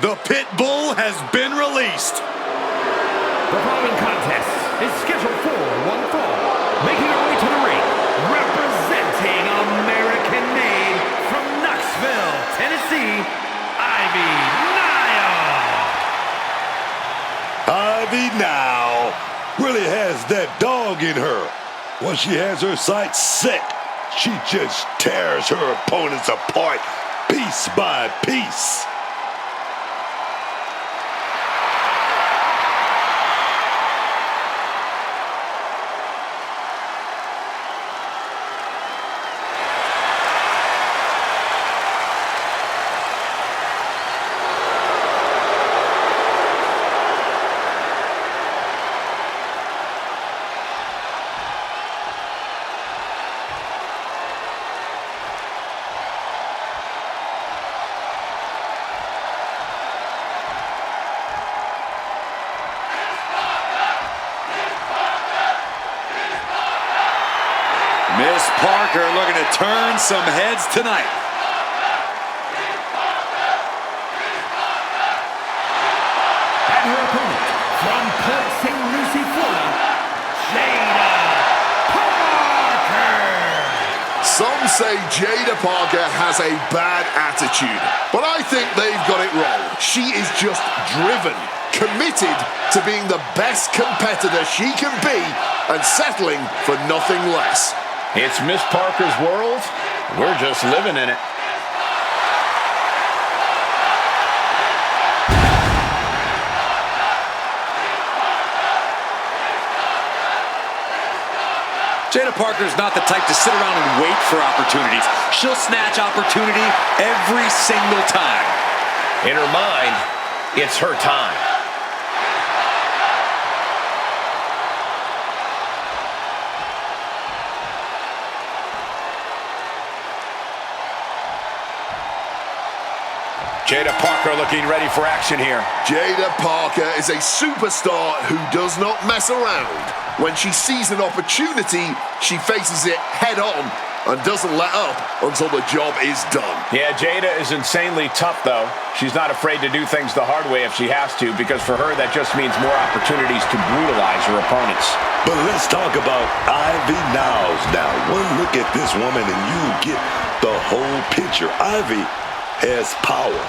The pit bull has been released. The following contest is scheduled for one fall. Making her way to the ring, representing American-made from Knoxville, Tennessee, Ivy Nile. Ivy now really has that dog in her. Once she has her sights set, she just tears her opponents apart, piece by piece. Miss Parker looking to turn some heads tonight. And her opponent, from Port St. Lucie, Florida, Jada Parker. Some say Jada Parker has a bad attitude, but I think they've got it wrong. She is just driven, committed to being the best competitor she can be and settling for nothing less. It's Miss Parker's world. We're just living in it. Jada Parker's not the type to sit around and wait for opportunities. She'll snatch opportunity every single time. In her mind, it's her time. Jada Parker looking ready for action here. Jada Parker is a superstar who does not mess around. When she sees an opportunity, she faces it head on and doesn't let up until the job is done. Yeah, Jada is insanely tough, though. She's not afraid to do things the hard way if she has to, because for her, that just means more opportunities to brutalize her opponents. But let's talk about Ivy Niles now. One look at this woman and you get the whole picture. Ivy has power.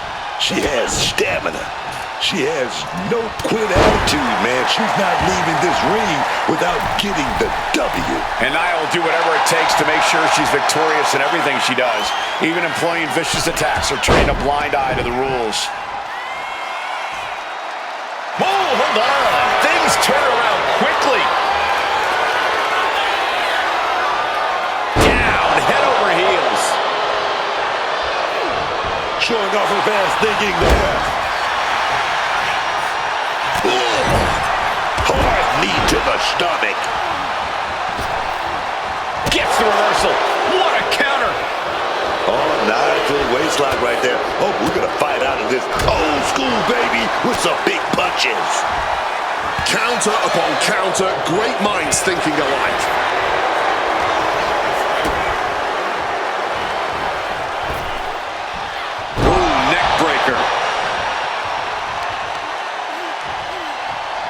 She has stamina. She has no quit attitude, man. She's not leaving this ring without getting the W. And Nia will do whatever it takes to make sure she's victorious in everything she does, even employing vicious attacks or turning a blind eye to the rules. Whoa, hold on. Things turn around quickly. Down, head over heels. Showing off her fast thinking there. Hard knee to the stomach. Gets the reversal. What a counter. Oh, nice little waist lock right there. Oh, we're going to fight out of this old school, baby, with some big punches. Counter upon counter, great minds thinking alike.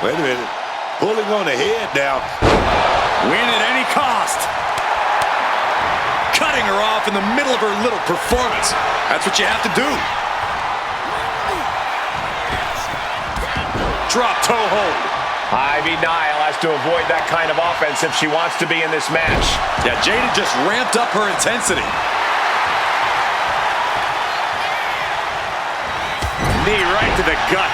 Wait a minute. Pulling on the head now. Win at any cost. Cutting her off in the middle of her little performance. That's what you have to do. Drop toe hold. Ivy Nile has to avoid that kind of offense if she wants to be in this match. Yeah, Jada just ramped up her intensity. Knee right to the gut.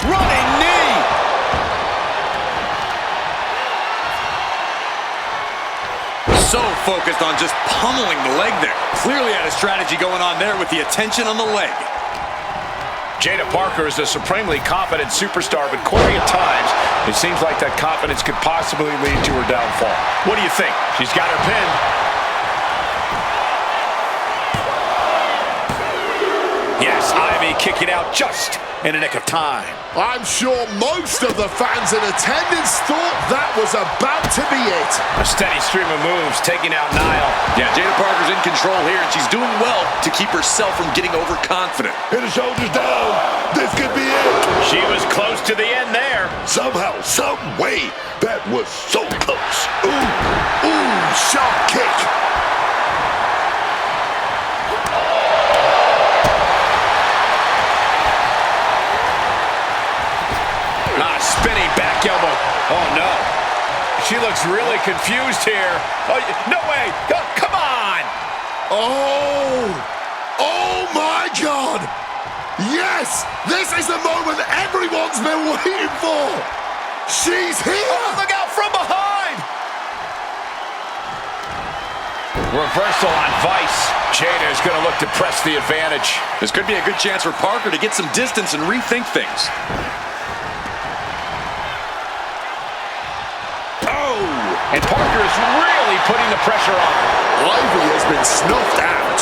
Running knee! So focused on just pummeling the leg there. Clearly had a strategy going on there with the attention on the leg. Jada Parker is a supremely confident superstar, but Corey, at times, it seems like that confidence could possibly lead to her downfall. What do you think? She's got her pinned. Yes, Ivy kicking out just in the nick of time. I'm sure most of the fans in attendance thought that was about to be it. A steady stream of moves taking out Nile. Yeah, Jada Parker's in control here, and she's doing well to keep herself from getting overconfident. And the shoulders down. This could be it. She was close to the end there. Somehow, some way, that was so close. Ooh, sharp kick. Spinning back elbow. Oh, no. She looks really confused here. Oh, no way. Oh, come on. Oh my God. Yes, this is the moment everyone's been waiting for. She's here. Oh, look out from behind. Reversal on Vice. Jada is going to look to press the advantage. This could be a good chance for Parker to get some distance and rethink things. And Parker is really putting the pressure on. Ivy has been snuffed out.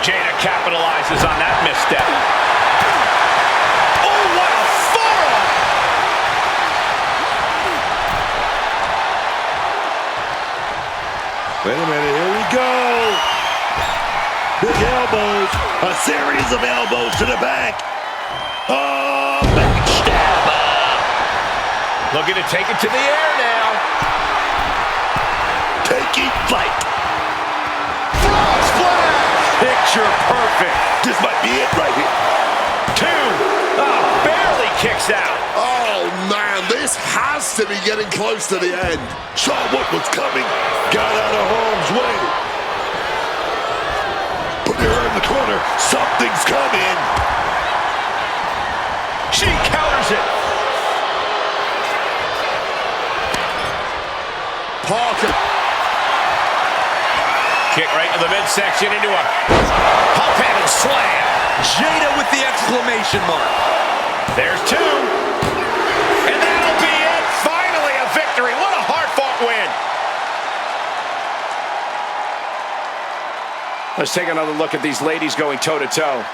Jada capitalizes on that misstep. Oh, what a forearm! Wait a minute, here we go. Big elbows, a series of elbows to the back. Oh, backstabber. Looking to take it to the air now. Taking flight. Frog splash! Picture perfect. This might be it right here. 2. Oh, barely kicks out. Oh man, this has to be getting close to the end. Saw what was coming. Got out of harm's way. Put her in the corner. Something's coming. She counters it. Parker. Kick right to the midsection into a hop-handed slam. Jada with the exclamation mark. There's 2. And that'll be it. Finally a victory. What a hard-fought win. Let's take another look at these ladies going toe-to-toe.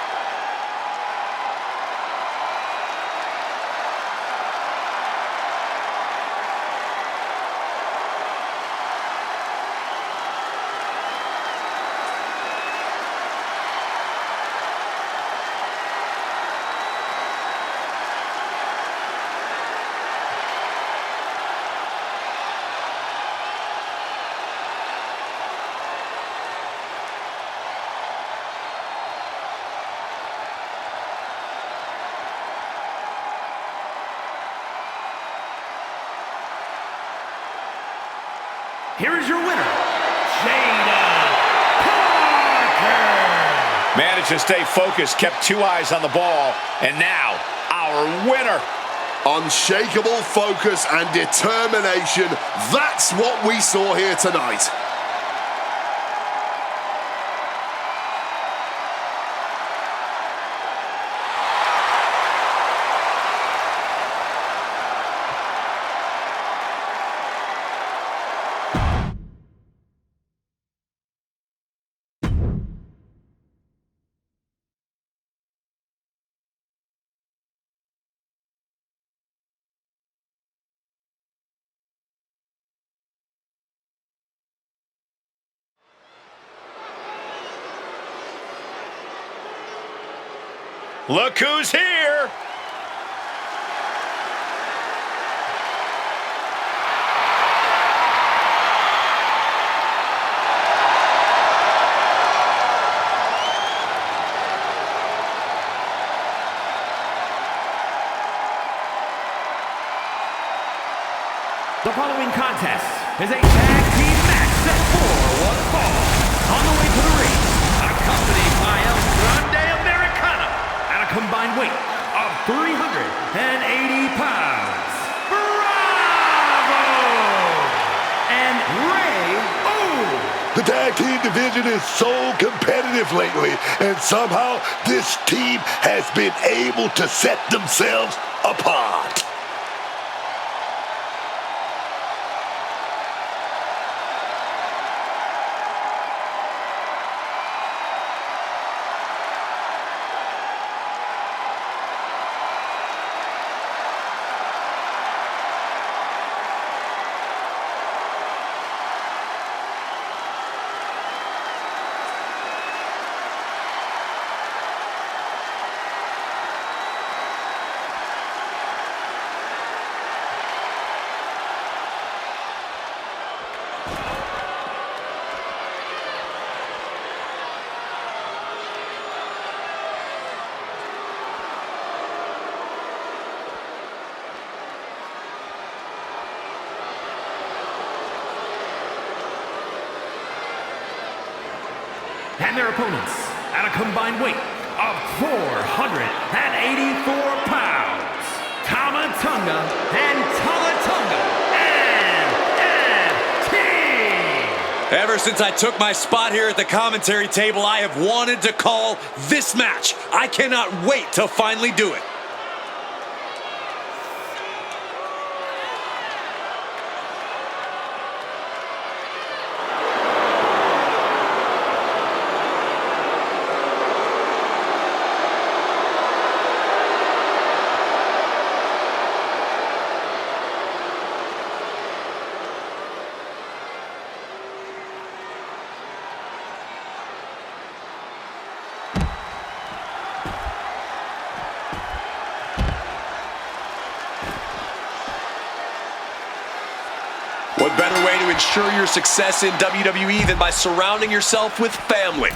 Here is your winner, Jada Parker. Managed to stay focused, kept 2 eyes on the ball, and now our winner. Unshakable focus and determination. That's what we saw here tonight. Look who's here. The following contest is a tag team match set for one fall. On the way to the ring, accompanied by El Grande Americana at a combined weight of 380 pounds. Bravo! And Ray O. The tag team division is so competitive lately, and somehow this team has been able to set themselves apart. and their opponents at a combined weight of 484 pounds, Tama Tonga and Tama Tonga NXT. Ever since I took my spot here at the commentary table, I have wanted to call this match. I cannot wait to finally do it. What better way to ensure your success in WWE than by surrounding yourself with family?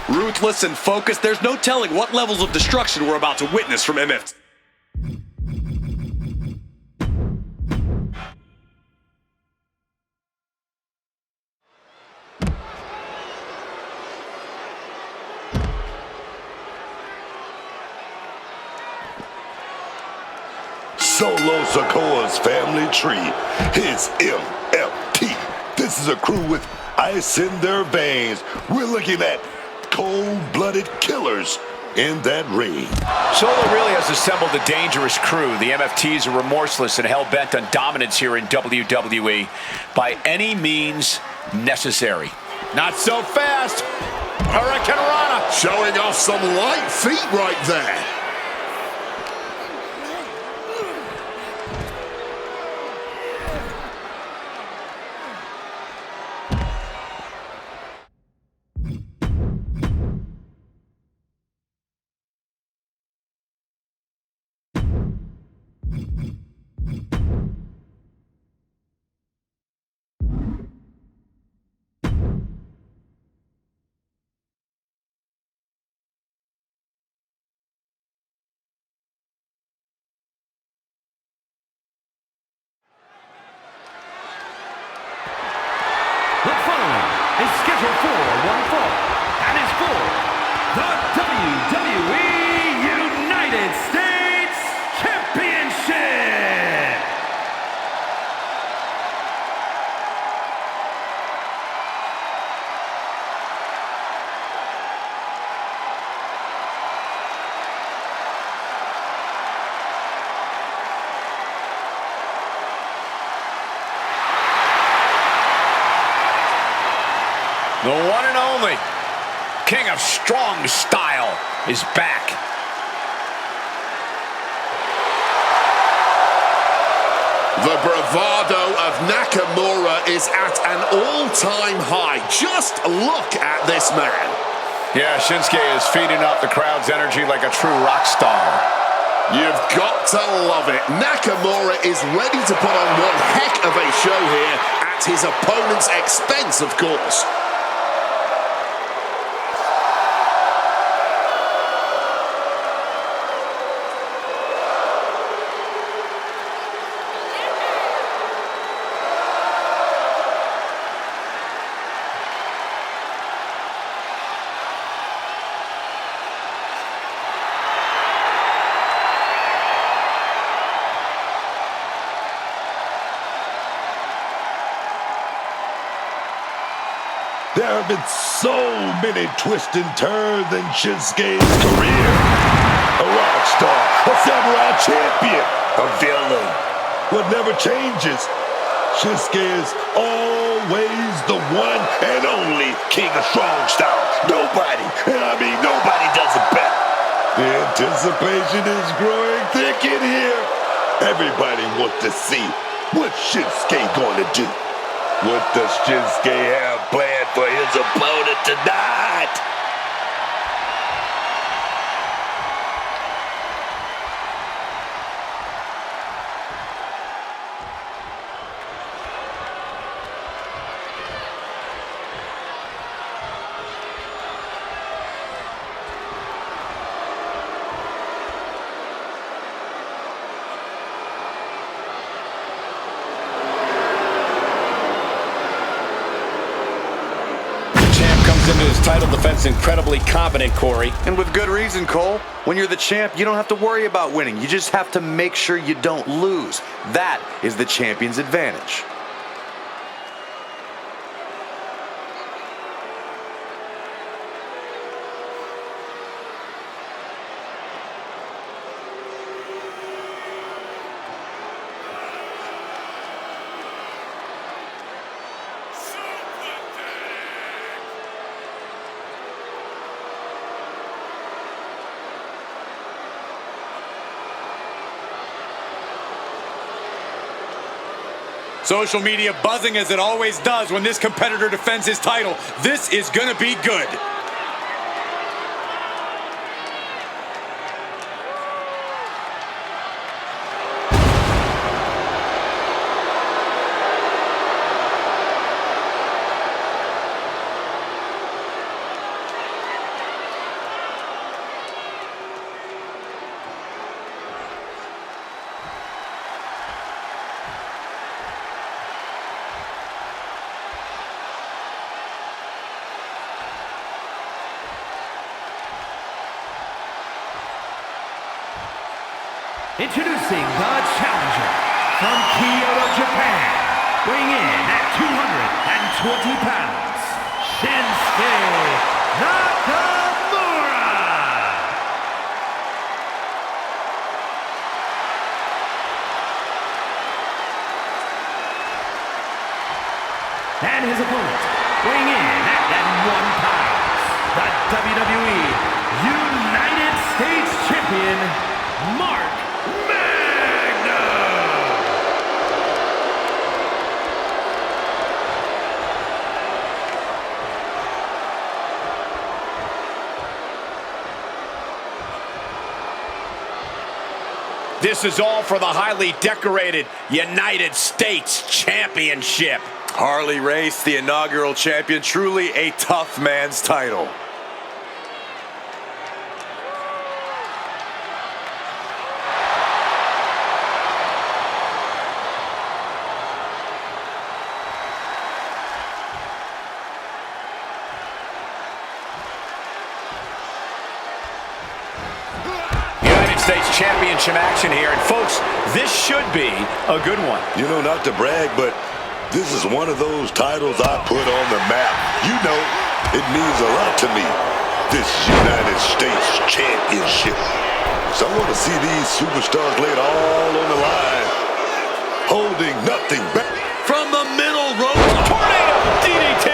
Ruthless and focused, there's no telling what levels of destruction we're about to witness from MF. Solo Sikoa's family tree, his MFT. This is a crew with ice in their veins. We're looking at cold-blooded killers in that ring. Solo really has assembled a dangerous crew. The MFTs are remorseless and hell-bent on dominance here in WWE by any means necessary. Not so fast. Hurricane Rana. Showing off some light feet right there. The following is scheduled for one fall and is for the WWE United States Championship. The one and only King of Strong Style is back. The bravado of Nakamura is at an all-time high. Just look at this man. Yeah, Shinsuke is feeding off the crowd's energy like a true rock star. You've got to love it. Nakamura is ready to put on one heck of a show here at his opponent's expense, of course. There have been so many twists and turns in Shinsuke's career. A rock star, a samurai champion, a villain. What never changes, Shinsuke is always the one and only King of Strong Style. Nobody, and I mean nobody does it better. The anticipation is growing thick in here. Everybody wants to see what Shinsuke gonna do. What does Shinsuke have planned for his opponent tonight? comes into his title defense incredibly confident, Corey. And with good reason, Cole. When you're the champ, you don't have to worry about winning. You just have to make sure you don't lose. That is the champion's advantage. Social media buzzing as it always does when this competitor defends his title. This is gonna be good. Introducing the challenger from Kyoto, Japan, weighing in at 220 pounds, Shinsuke Nakamura. And his opponent, weighing in at 1 pound, the WWE United States Champion, Mark Magnum! This is all for the highly decorated United States Championship. Harley Race, the inaugural champion, truly a tough man's title. States Championship action here, and folks, this should be a good one. You know, not to brag, but this is one of those titles I put on the map. You know, it means a lot to me, this United States Championship. So I want to see these superstars lay it all on the line, holding nothing back. From the middle rope, Tornado DDT.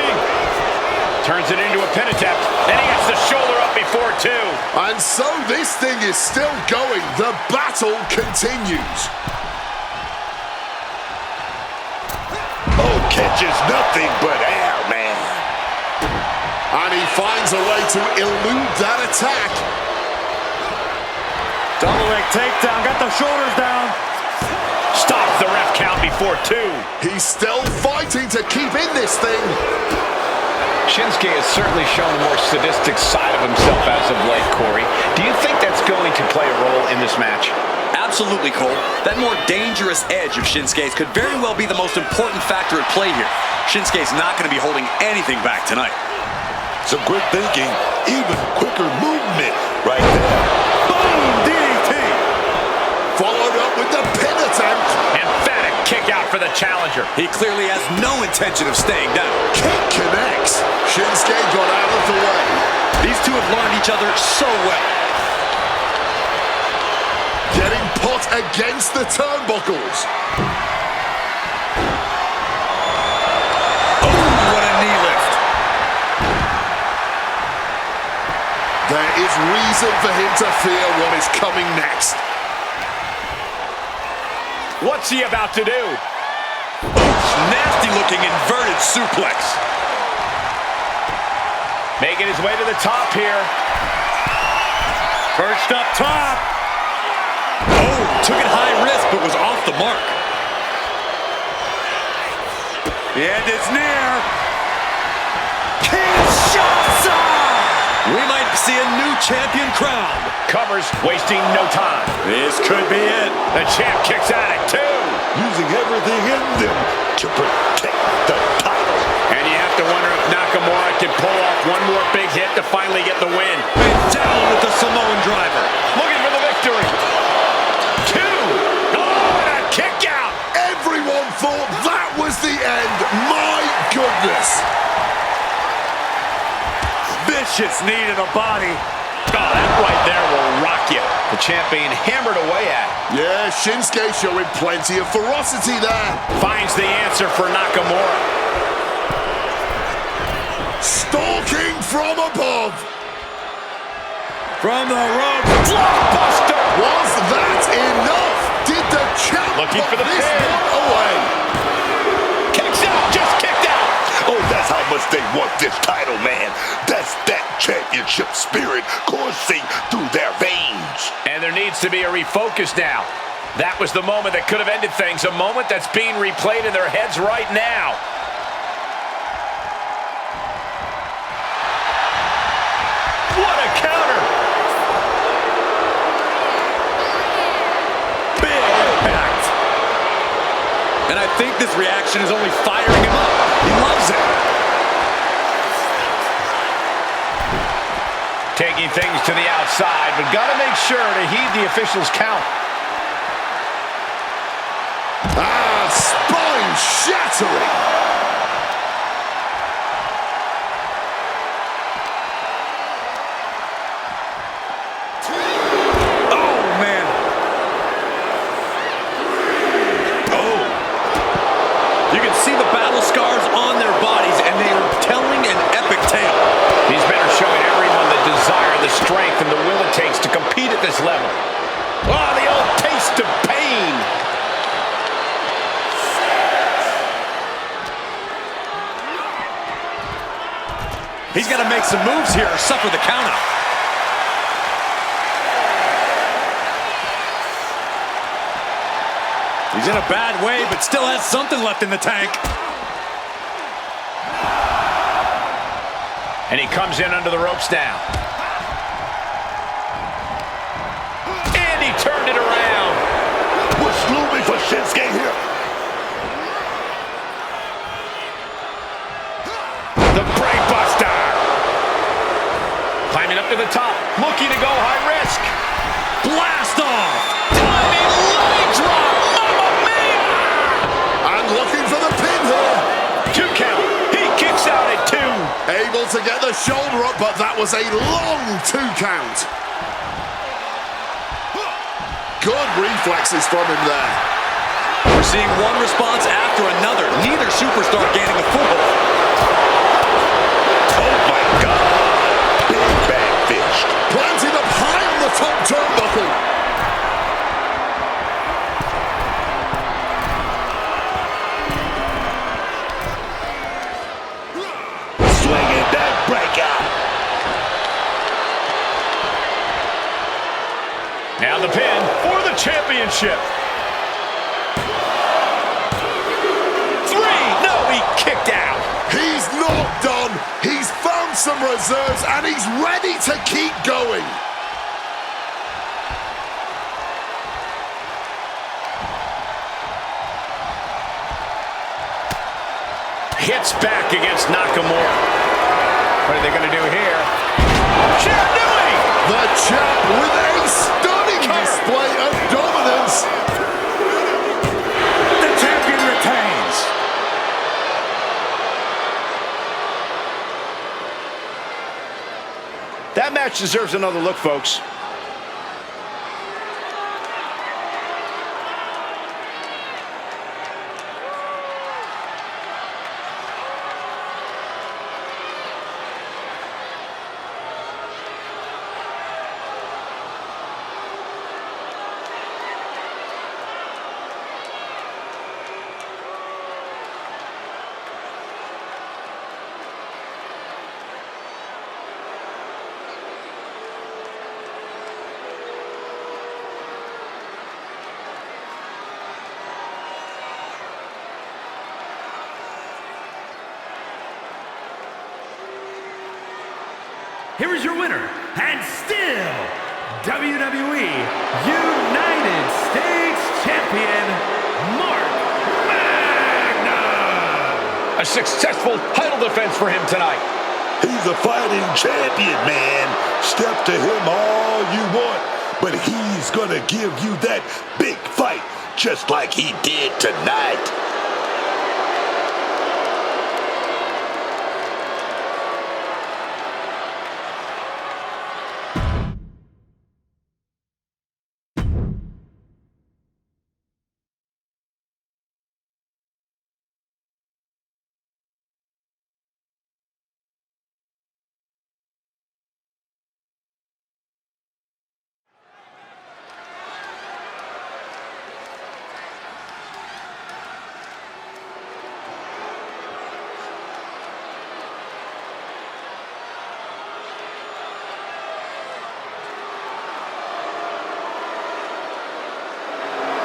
Turns it into a pin attempt, and he gets the shoulder up before two. And so this thing is still going. The battle continues. Oh, catches nothing but air, man. And he finds a way to elude that attack. double leg takedown, got the shoulders down. Stops the ref count before two. He's still fighting to keep in this thing. Shinsuke has certainly shown a more sadistic side of himself as of late, Corey. Do you think that's going to play a role in this match? Absolutely, Cole. That more dangerous edge of Shinsuke's could very well be the most important factor at play here. Shinsuke's not going to be holding anything back tonight. Some quick thinking, even quicker movement right there. Boom! DDT! Followed up with the pin attempt. Emphatic kick out for the challenger. He clearly has no intention of staying down. Kick connects. Shinsuke got out of the way. These two have learned each other so well. Getting put against the turnbuckles. Oh, what a knee lift. There is reason for him to fear what is coming next. What's he about to do? Nasty looking inverted suplex. Making his way to the top here. Perched up top. Oh, took it high risk, but was off the mark. The end is near. Kinshasa! We might see a new champion crowned. Covers, wasting no time. This could be it. The champ kicks out at two. Using everything in them to protect the title. And you have to wonder if Nakamura can pull off one more big hit to finally get the win. And down with the Samoan driver. Looking for the victory. 2. Oh, and a kick out. Everyone thought that was the end. My goodness. Vicious knee to the body. Oh, that right there will rock you. The champ being hammered away at. Yeah, Shinsuke showing plenty of ferocity there. Finds the answer for Nakamura. Stalking from above. From the ropes. Blockbuster. Was that enough? Did the champ Looking for the put this pin. one away? Kicks out. Just kicked out. Oh, that's how much they want this title, man. That's that championship spirit coursing through their veins. And there needs to be a refocus now. That was the moment that could have ended things. A moment that's being replayed in their heads right now. What a counter. Big impact. And I think this reaction is only firing him up. He loves it. Taking things to the outside, but got to make sure to heed the official's count. Ah, spine shattering. Oh, man. Oh. You can see the battle scars on their bodies, and they are telling an epic tale. These men are showing everyone the desire, the strength, and the will it takes to compete at this level. Oh, the old taste of pain. He's got to make some moves here or suffer the countout. He's in a bad way, but still has something left in the tank. And he comes in under the ropes now. And he turned it around. What's looming for Shinsuke here? The Brainbuster. Climbing up to the top, looking to go high risk. Blast off! Diving leg drop. Mamma mia! And looking for the pin here. 2 count. He kicks out at 2. Able to get the shoulder up, but that was a long 2 count. Good reflexes from him there. We're seeing one response after another. Neither superstar gaining a foothold. Oh my God. Big bad fish. Planted up high on the top turnbuckle. Swinging that breakout. Now the pin for the championship. 3. No, he kicked out. He's not done. He's found some reserves and he's ready to keep going. Hits back against Nakamura. What are they going to do here? Champ doing! The champ with a stunning display of dominance. The champion retains. That match deserves another look, folks. Here is your winner, and still WWE United States Champion, Mark Magnum. A successful title defense for him tonight. He's a fighting champion, man. Step to him all you want, but he's gonna give you that big fight just like he did tonight.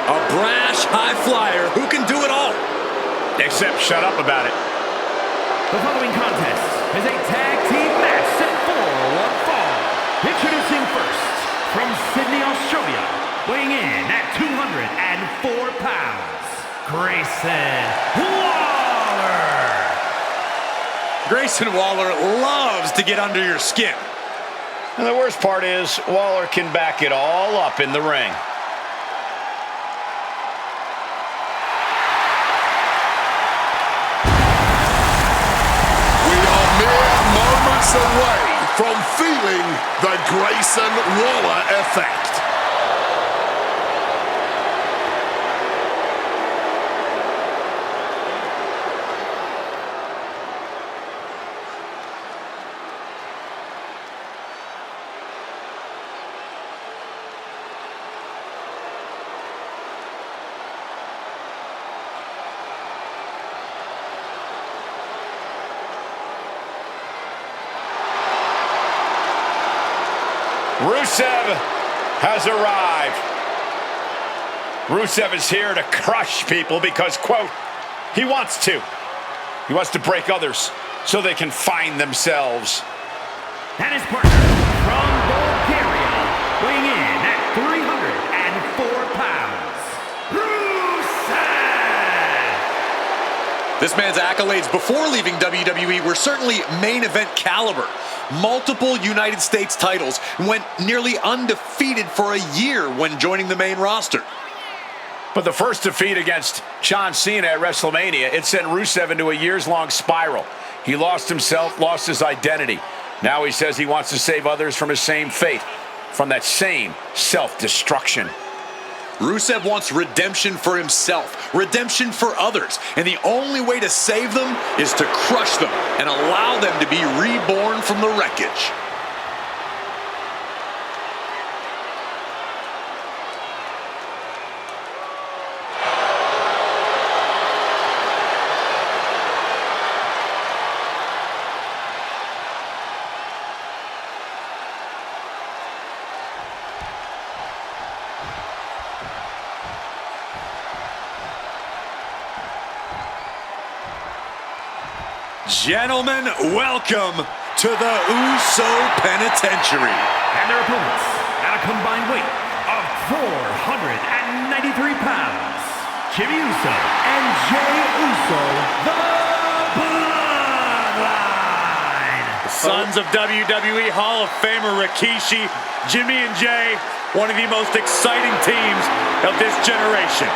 A brash high flyer who can do it all. Except shut up about it. The following contest is a tag team match set for one fall. Introducing first, from Sydney, Australia, weighing in at 204 pounds, Grayson Waller. Grayson Waller loves to get under your skin. And the worst part is, Waller can back it all up in the ring. Moments away from feeling the Grayson Waller effect. Rusev has arrived. Rusev is here to crush people because, quote, he wants to. He wants to break others so they can find themselves. And his partner from Bulgaria, weighing in at 304 pounds, Rusev! This man's accolades before leaving WWE were certainly main event caliber. Multiple United States titles, and went nearly undefeated for a year when joining the main roster. But the first defeat against John Cena at WrestleMania, it sent Rusev into a years-long spiral. He lost himself, lost his identity. Now he says he wants to save others from his same fate, from that same self-destruction. Rusev wants redemption for himself, redemption for others, and the only way to save them is to crush them and allow them to be reborn from the wreckage. Gentlemen, welcome to the Uso Penitentiary. And their opponents, at a combined weight of 493 pounds, Jimmy Uso and Jey Uso, the Bloodline. The sons of WWE Hall of Famer Rikishi, Jimmy and Jey, one of the most exciting teams of this generation.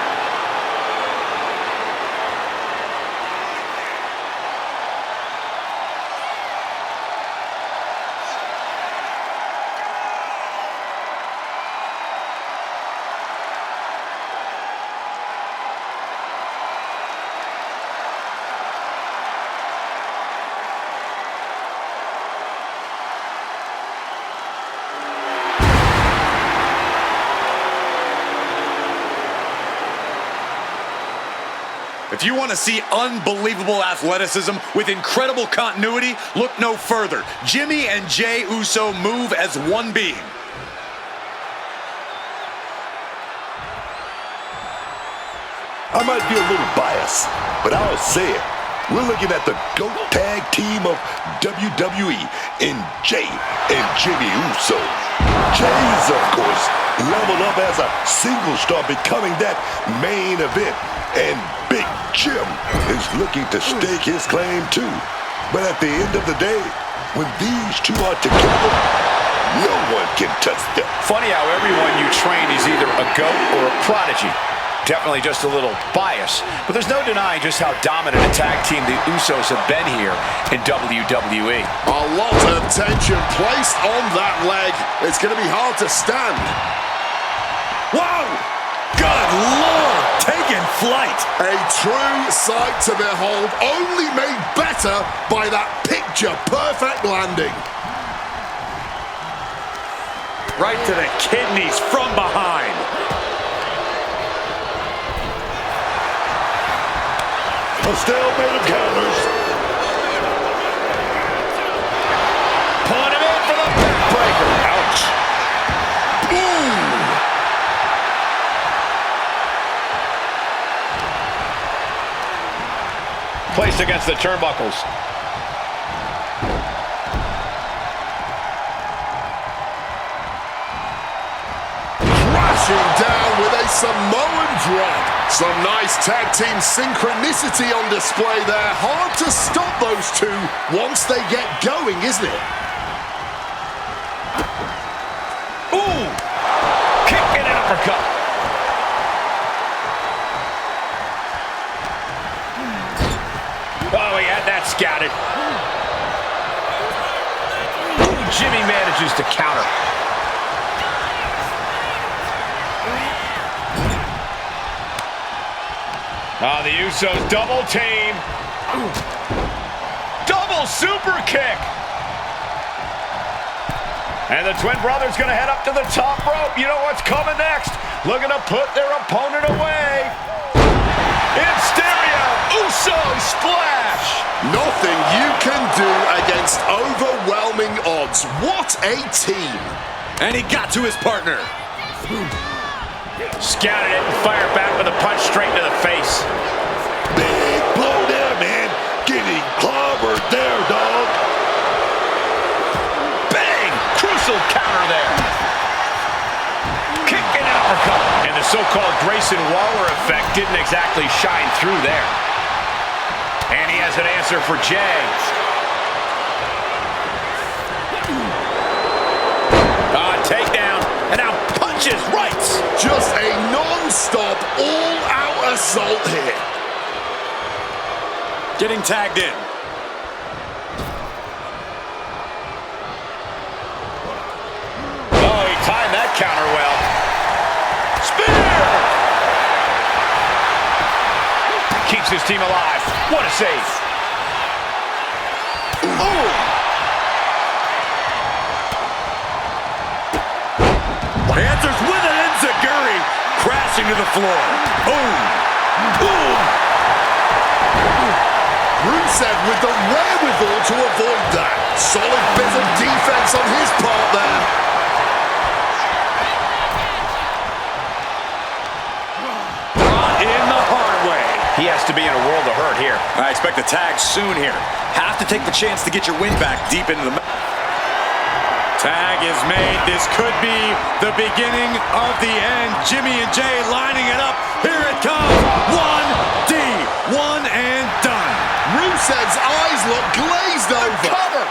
If you want to see unbelievable athleticism with incredible continuity, look no further. Jimmy and Jey Uso move as one being. I might be a little biased, but I'll say it. We're looking at the GOAT tag team of WWE in Jay and Jimmy Uso. Jay's, of course, leveled up as a single star, becoming that main event. And Big Jim is looking to stake his claim too. But at the end of the day, when these two are together, no one can touch them. Funny how everyone you train is either a GOAT or a prodigy. Definitely just a little bias, but there's no denying just how dominant a tag team the Usos have been here in WWE. A lot of tension placed on that leg. It's going to be hard to stand. Whoa! Good Lord! Taking flight! A true sight to behold, only made better by that picture-perfect landing. Right to the kidneys from behind. A stalemate of counters. Pulling him in for the backbreaker. Ouch. Ooh. Placed against the turnbuckles. Crashing down with a Samoan drop. Some nice tag team synchronicity on display there. Hard to stop those two once they get going, isn't it? Ooh! Kick and an uppercut. Oh, he had that scouted. Ooh, Jimmy manages to counter. The Usos double team. Double super kick. And the Twin Brothers going to head up to the top rope. You know what's coming next. Looking to put their opponent away. In stereo, Uso splash. Nothing you can do against overwhelming odds. What a team. And he got to his partner. Scouted it and fired back with a punch straight to the face. Big blow there, man. Getting clobbered there, dog. Bang! Crucial counter there. Kick and an uppercut. And the so-called Grayson Waller effect didn't exactly shine through there. And he has an answer for Jay. Takedown. And now punches rights. Just a non-stop, all-out assault here. Getting tagged in. Oh, he timed that counter well. Spear! Keeps his team alive. What a save. Ooh! Answers with an enziguri, crashing to the floor. Boom! Boom! Rusev with the wherewithal to avoid that. Solid bit of defense on his part there. Brought in the hard way. He has to be in a world of hurt here. I expect a tag soon here. Have to take the chance to get your win back deep into the... Tag is made. This could be the beginning of the end. Jimmy and Jay lining it up. Here it comes. 1D. One and done. Rusev's eyes look glazed over. Cover.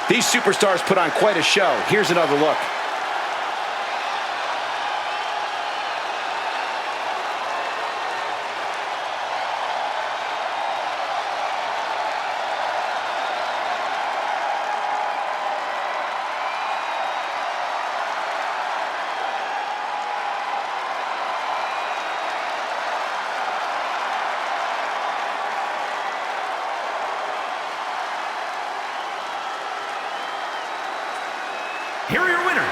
These superstars put on quite a show. Here's another look. Here are your winners,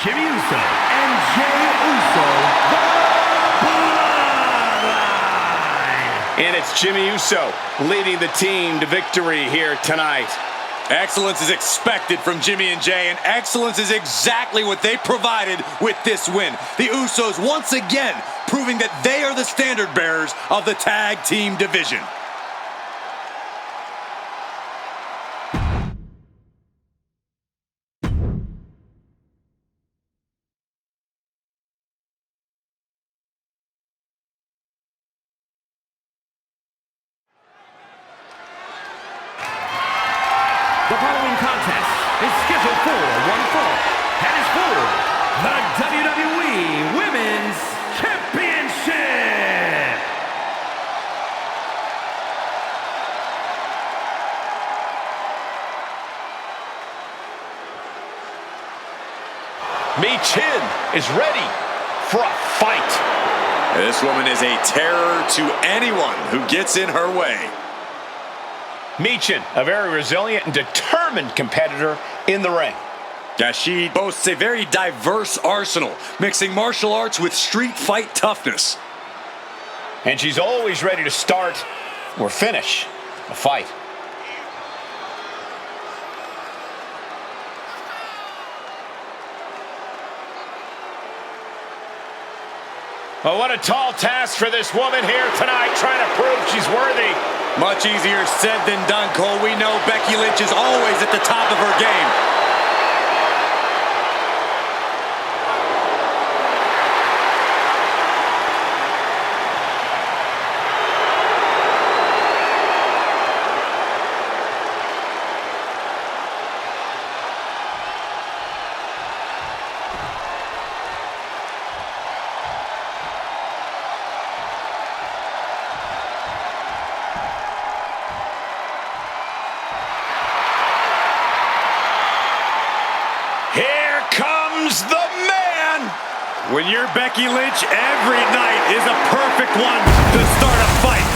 Jimmy Uso and Jey Uso, the Bloodline. And it's Jimmy Uso leading the team to victory here tonight. Excellence is expected from Jimmy and Jay, and excellence is exactly what they provided with this win. The Usos once again proving that they are the standard bearers of the tag team division. The following contest is scheduled for one fall and is for the WWE Women's Championship. Michin is ready for a fight. This woman is a terror to anyone who gets in her way. Michin, a very resilient and determined competitor in the ring. Yeah, she boasts a very diverse arsenal, mixing martial arts with street fight toughness. And she's always ready to start or finish a fight. Well, what a tall task for this woman here tonight, trying to prove she's worthy. Much easier said than done, Cole. We know Becky Lynch is always at the top of her game. Here comes the man! When you're Becky Lynch, every night is a perfect one to start a fight.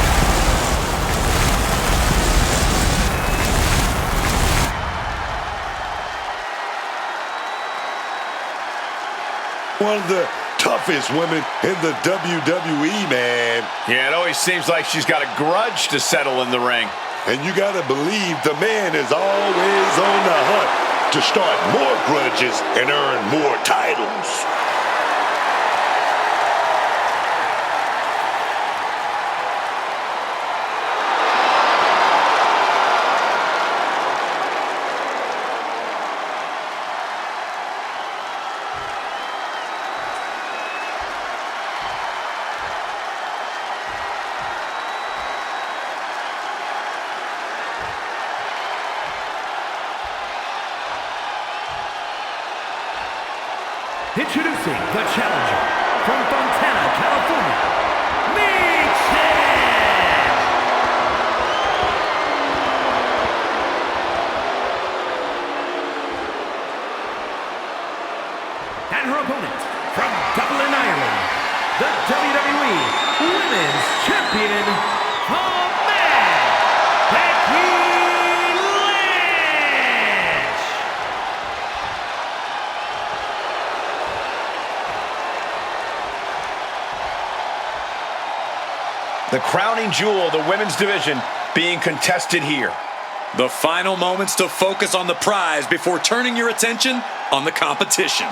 One of the toughest women in the WWE, man. Yeah, it always seems like she's got a grudge to settle in the ring. And you gotta believe the man is always on the hunt to start more grudges and earn more titles. Introducing the challenger from Fontana, California, Michin! And her opponent from Dublin, Ireland, the WWE Women's Champion, the Man, Becky Lynch! The crowning jewel of the women's division being contested here. The final moments to focus on the prize before turning your attention on the competition.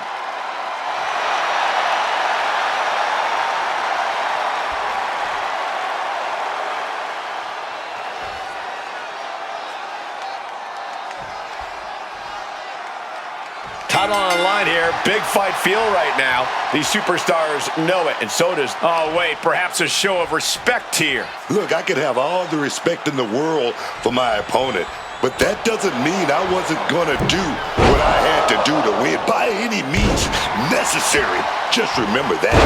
Title on the line here. Big fight feel right now. These superstars know it, and so does, oh wait, perhaps a show of respect here. Look, I could have all the respect in the world for my opponent, but that doesn't mean I wasn't gonna do what I had to do to win by any means necessary. Just remember that.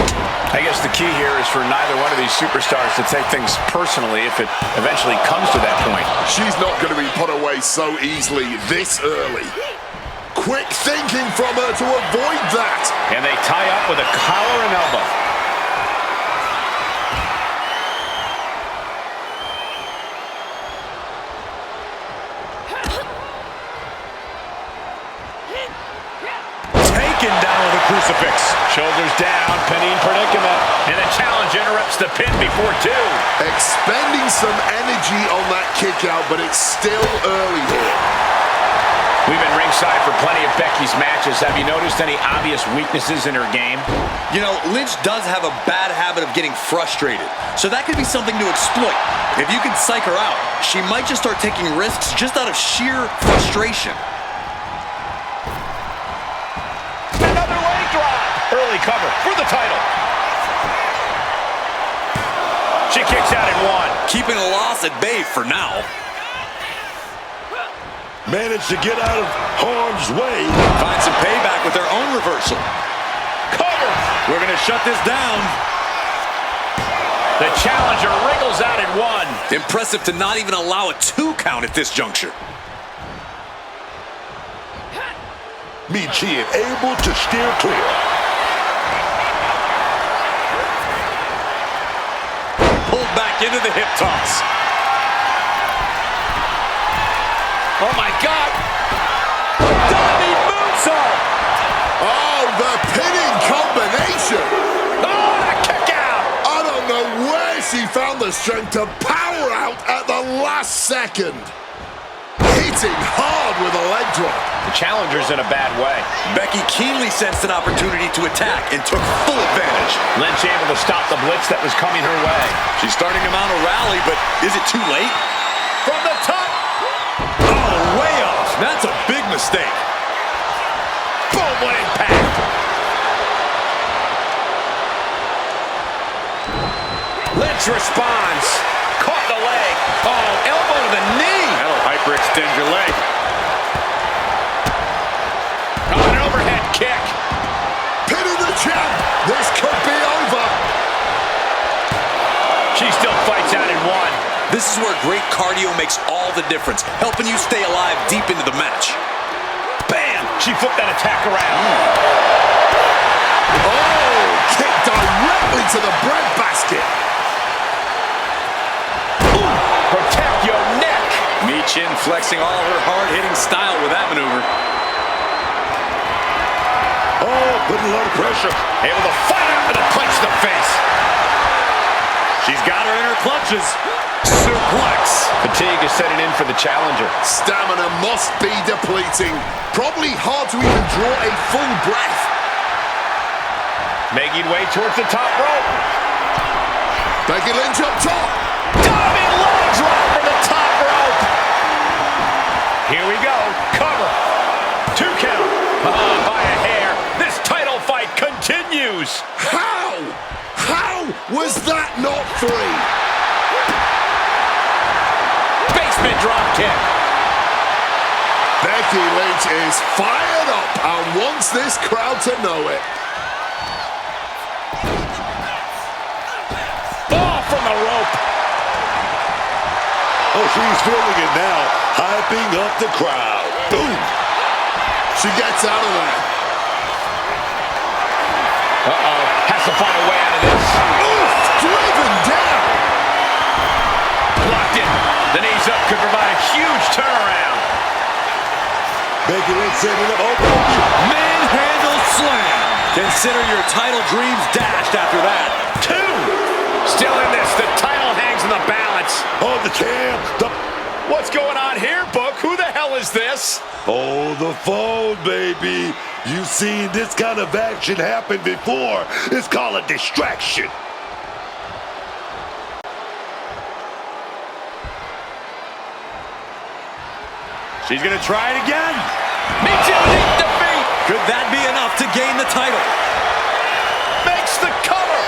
I guess the key here is for neither one of these superstars to take things personally if it eventually comes to that point. She's not going to be put away so easily this early. Quick thinking from her to avoid that. And they tie up with a collar and elbow. Taken down with a crucifix. Shoulders down, pinning predicament. And the challenge interrupts the pin before two. Expending some energy on that kick out, but it's still early here. We've been ringside for plenty of Becky's matches. Have you noticed any obvious weaknesses in her game? You know, Lynch does have a bad habit of getting frustrated, so that could be something to exploit. If you can psych her out, she might just start taking risks just out of sheer frustration. Another leg drop. Early cover for the title. She kicks out at one. Keeping a loss at bay for now. Managed to get out of harm's way. Find some payback with their own reversal. Cover. We're going to shut this down. The challenger wriggles out at one. Impressive to not even allow a 2 count at this juncture. Michin able to steer clear. Pulled back into the hip toss. Oh, my God. Diving moonsault. Oh, the pinning combination. Oh, the kick out. I don't know where she found the strength to power out at the last second. Hitting hard with a leg drop. The challenger's in a bad way. Becky keenly sensed an opportunity to attack and took full advantage. Lynch able to stop the blitz that was coming her way. She's starting to mount a rally, but is it too late? From the top. Oh, way off. That's a big mistake. Boom, what impact. Lynch responds. Caught the leg. Oh, elbow to the knee. That'll hyperextend your leg. Oh, an overhead kick. Pinning the champ. This could be over. She still fights out in one. This is where great cardio makes all the difference, helping you stay alive deep into the match. Bam! She flipped that attack around. Oh, kick directly to the breadbasket. Protect your neck. Michin flexing all her hard-hitting style with that maneuver. Oh, putting a lot of pressure. Able to fight out with a punch to the face. She's got her in her clutches. Suplex. Fatigue is setting in for the challenger. Stamina must be depleting. Probably hard to even draw a full breath. Making way towards the top rope. Becky Lynch up top. Diving leg drop from the top rope. Here we go. Cover. 2 count. By a hair. This title fight continues. How? How was that not 3? Basement drop kick. Becky Lynch is fired up and wants this crowd to know it. Ball from the rope. Oh, she's feeling it now. Hyping up the crowd. Boom. She gets out of there. Uh-oh. Has to find a way out of this. Oof, driven down. Locked in. The knees up could provide a huge turnaround. Becky Lynch setting up. Oh, baby. Manhandle slam. Consider your title dreams dashed after that. 2. Still in this. The title hangs in the balance. Oh, the champ. What's going on here, Book? Who the hell is this? Oh, the phone, baby. You've seen this kind of action happen before. It's called a distraction. She's going to try it again. Michin defeat. Could that be enough to gain the title? Makes the cover.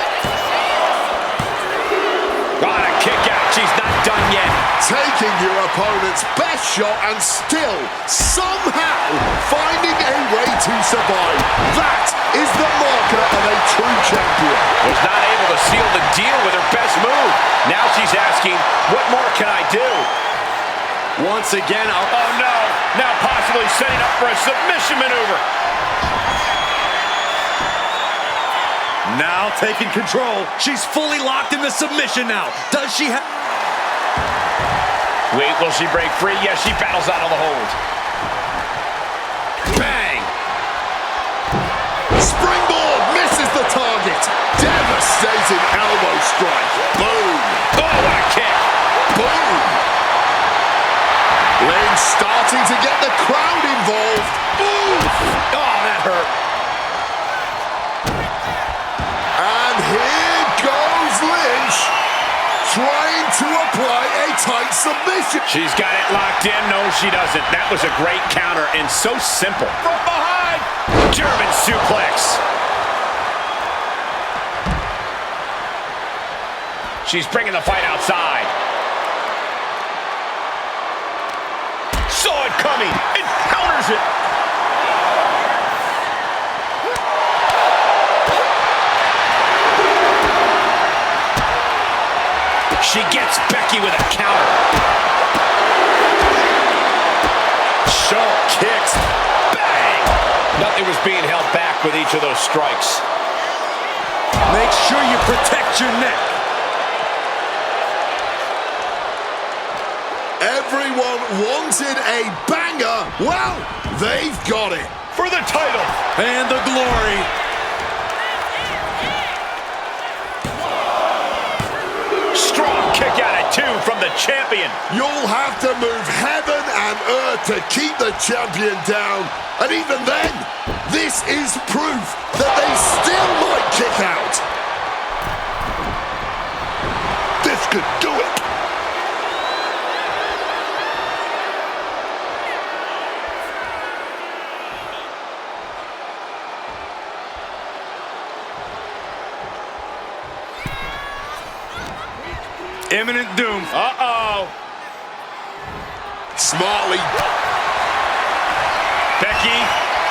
Got a kick out. She's not done yet. Taking your opponent's best shot and still somehow finding a way to survive. That is the marker of a true champion. Was not able to seal the deal with her best move. Now she's asking, what more can I do? Once again, oh no, now possibly setting up for a submission maneuver. now taking control. She's fully locked in the submission now. Does she have... Wait, will she break free? Yes, she battles out of the hold. Bang! Springboard misses the target. Devastating elbow strike. Boom. Oh, what a kick. Boom. Lynch starting to get the crowd involved. to apply a tight submission. She's got it locked in. No, she doesn't. That was a great counter and so simple. From behind, German suplex. She's bringing the fight outside. Saw it coming and counters it. She gets Becky with a counter. Sharp kicks. Bang! Nothing was being held back with each of those strikes. Make sure you protect your neck. Everyone wanted a banger. Well, they've got it. For the title. And the glory. Strong kick out at 2 from the champion. You'll have to move heaven and earth to keep the champion down. And even then, this is proof that they still might kick out. This could do it. Imminent doom. Uh-oh. Smartly. Becky.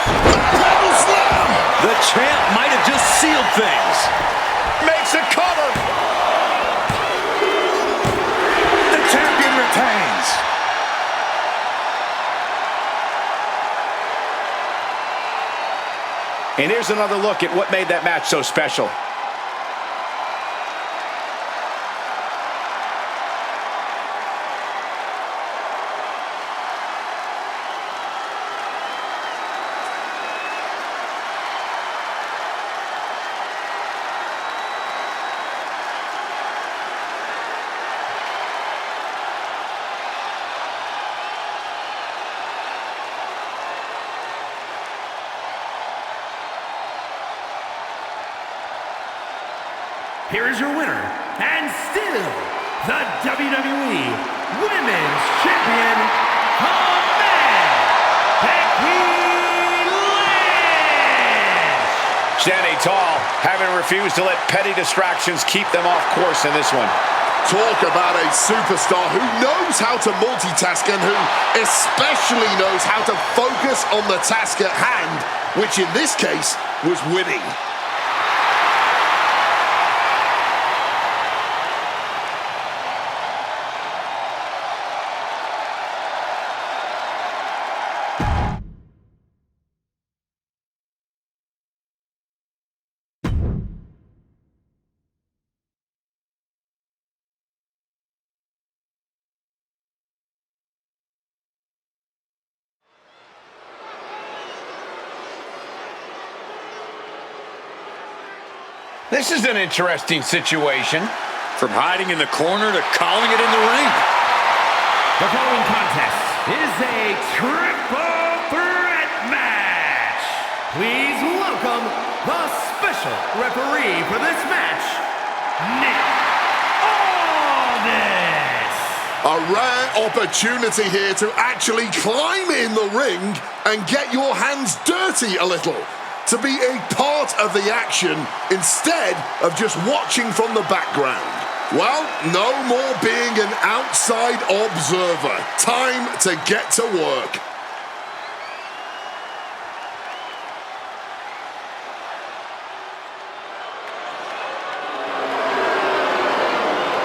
Pedal slam. The champ might have just sealed things. Makes a cover. The champion retains. And here's another look at what made that match so special. Here is your winner, and still the WWE Women's Champion, Becky Lynch. Standing tall, having refused to let petty distractions keep them off course in this one. Talk about a superstar who knows how to multitask and who especially knows how to focus on the task at hand, which in this case was winning. This is an interesting situation. From hiding in the corner to calling it in the ring. The following contest is a triple threat match. Please welcome the special referee for this match, Nick Aldis. A rare opportunity here to actually climb in the ring and get your hands dirty a little. To be a part of the action instead of just watching from the background. Well, no more being an outside observer. Time to get to work.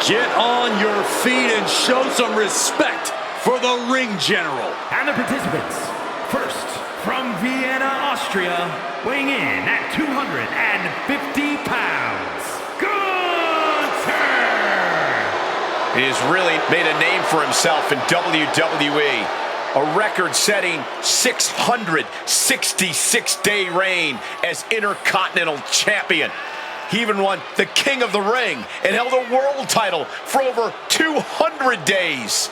Get on your feet and show some respect for the ring general. And the participants, first from Vienna, Austria, weighing in at 250 pounds, Gunther! He has really made a name for himself in WWE. A record-setting 666-day reign as Intercontinental Champion. He even won the King of the Ring and held a world title for over 200 days.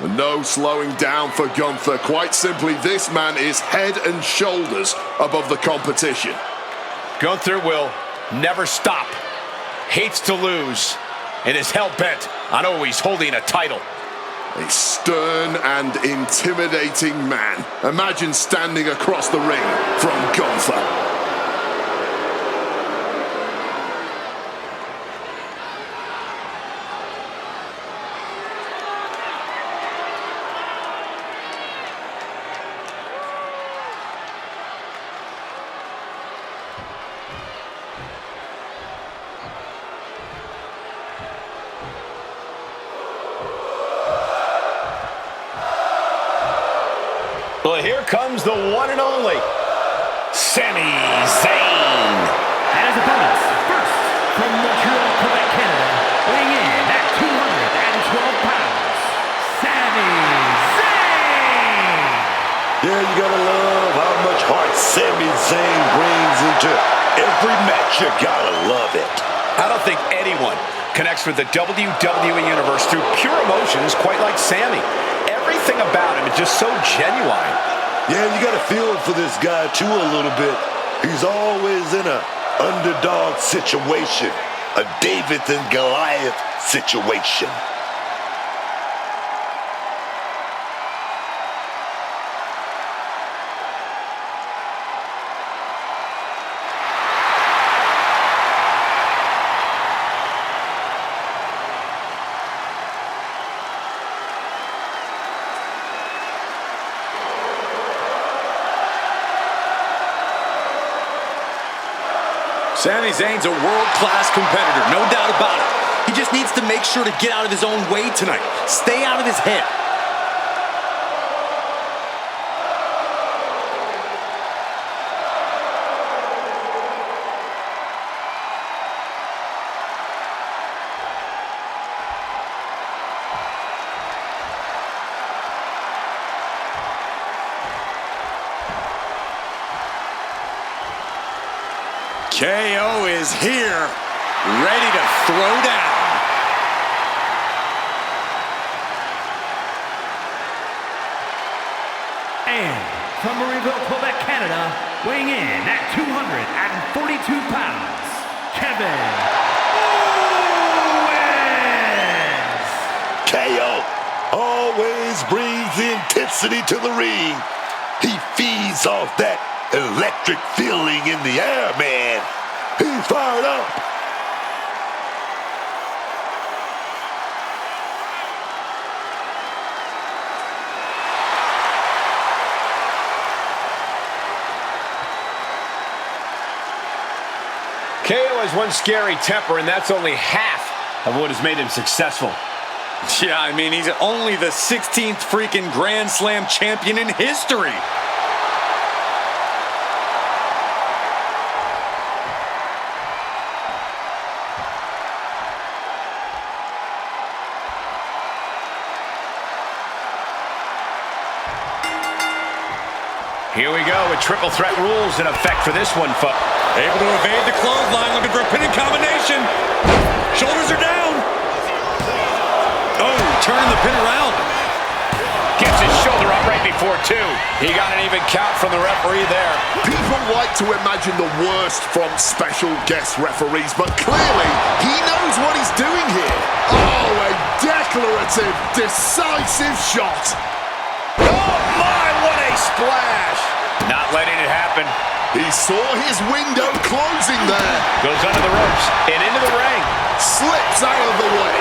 No slowing down for Gunther. Quite simply, this man is head and shoulders above the competition. Gunther will never stop, hates to lose, and is hell-bent on always holding a title. A stern and intimidating man. Imagine standing across the ring from Gunther. Well, here comes the one and only Sami Zayn. And his opponents, first from Montreal, Quebec, Canada, weighing in at 212 pounds, Sami Zayn. Yeah, you gotta love how much heart Sami Zayn brings into every match. You gotta love it. I don't think anyone connects with the WWE Universe through pure emotions quite like Sami. Everything about him is just so genuine. Yeah, you got to feel for this guy, too, a little bit. He's always in an underdog situation, a David and Goliath situation. Sami Zayn's a world-class competitor, no doubt about it. He just needs to make sure to get out of his own way tonight. Stay out of his head. KO is here, ready to throw down. And from Marieville, Quebec, Canada, weighing in at 242 pounds, Kevin Owens. KO always brings the intensity to the ring. He feeds off that electric feeling in the air, man. He's fired up. KO has one scary temper, and that's only half of what has made him successful. Yeah, I mean, he's only the 16th freaking Grand Slam champion in history. Here we go with triple threat rules in effect for this one, folks. Able to evade the clothesline, looking for a pinning combination. Shoulders are down. Oh, turning the pin around. Gets his shoulder up right before two. He got an even count from the referee there. People like to imagine the worst from special guest referees, but clearly he knows what he's doing here. Oh, a declarative, decisive shot. Oh my, what a splash! Not letting it happen. He saw his window closing there. Goes under the ropes and into the ring. Slips out of the way.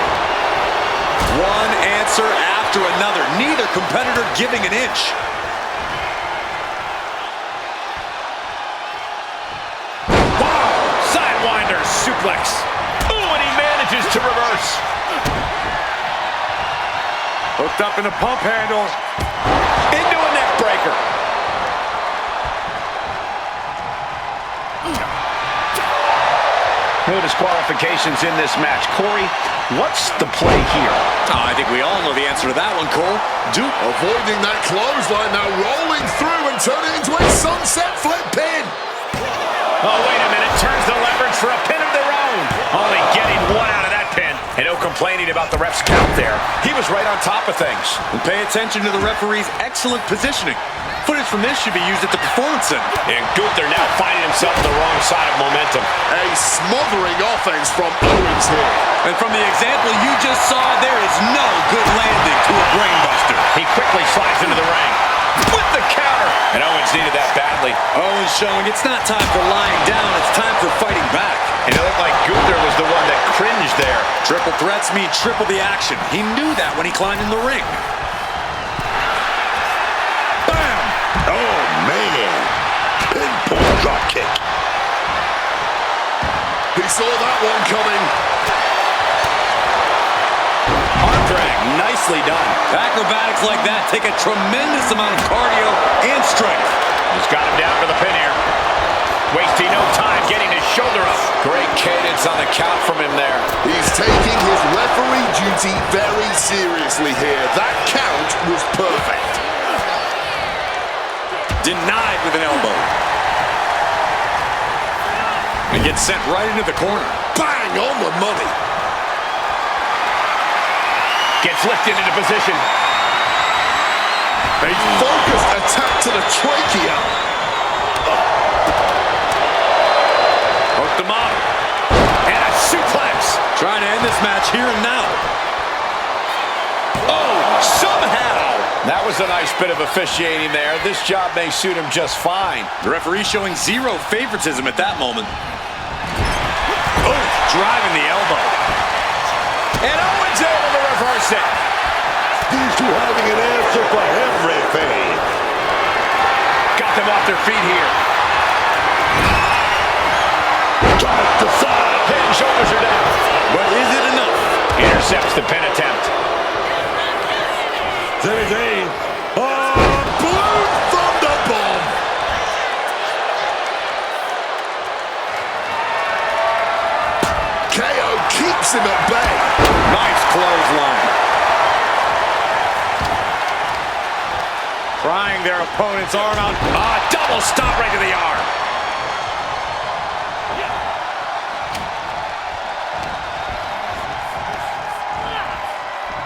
One answer after another. Neither competitor giving an inch. Wow! Sidewinder suplex. Ooh, and he manages to reverse. Hooked up in a pump handle. Into a neck breaker. No disqualifications in this match. Corey, what's the play here? Oh, I think we all know the answer to that one, Cole. Duke avoiding that clothesline, now rolling through and turning into a sunset flip pin. Oh, wait a minute. Turns the leverage for a pin of their own. Only getting one out of that pin. And complaining about the ref's count there. He was right on top of things. And pay attention to the referee's excellent positioning. Footage from this should be used at the Performance Center. And Gunther now finding himself on the wrong side of momentum. A smothering offense from Owens here. And from the example you just saw, there is no good landing to a brainbuster. He quickly slides into the ring with the counter. And Owens needed that badly. Owens showing it's not time for lying down, it's time for fighting back. And it looked like Gunther was the one that cringed there. Triple threats mean triple the action. He knew that when he climbed in the ring. Bam! Oh, man. Pinpoint drop kick. He saw that one coming. Arm drag, nicely done. Acrobatics like that take a tremendous amount of cardio and strength. He's got him down for the pin here. Wasting no time getting his shoulder up. Great cadence on the count from him there. He's taking his referee duty very seriously here. That count was perfect. Denied with an elbow. And gets sent right into the corner. Bang on the money. Gets lifted into position. A focused attack to the trachea. Hooked him up. And a suplex. Trying to end this match here and now. Oh, somehow. That was a nice bit of officiating there. This job may suit him just fine. The referee showing zero favoritism at that moment. Oh, driving the elbow. And Owens able to reverse it. These two having an answer for everything. Got them off their feet here. Top to side. Head and shoulders are down. But is it enough? Intercepts the pin attempt. Sami Zayn. Blue Thunder Bomb. KO keeps him at bay. Nice clothesline. Prying their opponent's arm out. Double stop right to the arm.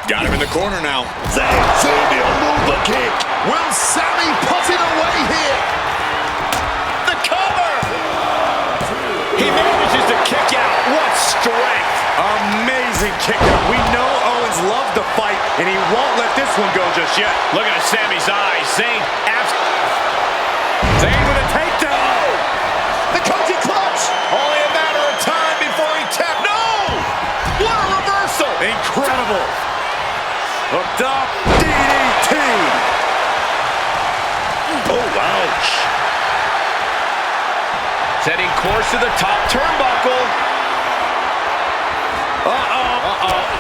Got him in the corner now. Sami will move the kick. Will Sami put it away here? The cover. He manages to kick out. What strength. Amazing kick out. We know Owens loved to fight, and he won't let this one go just yet. Looking at Sami's eyes. Zayn with a takedown. The coaching clutch. Only a matter of time before he tapped. No! What a reversal. Incredible. Hooked up. DDT. Oh, ouch. Setting course to the top turnbuckle.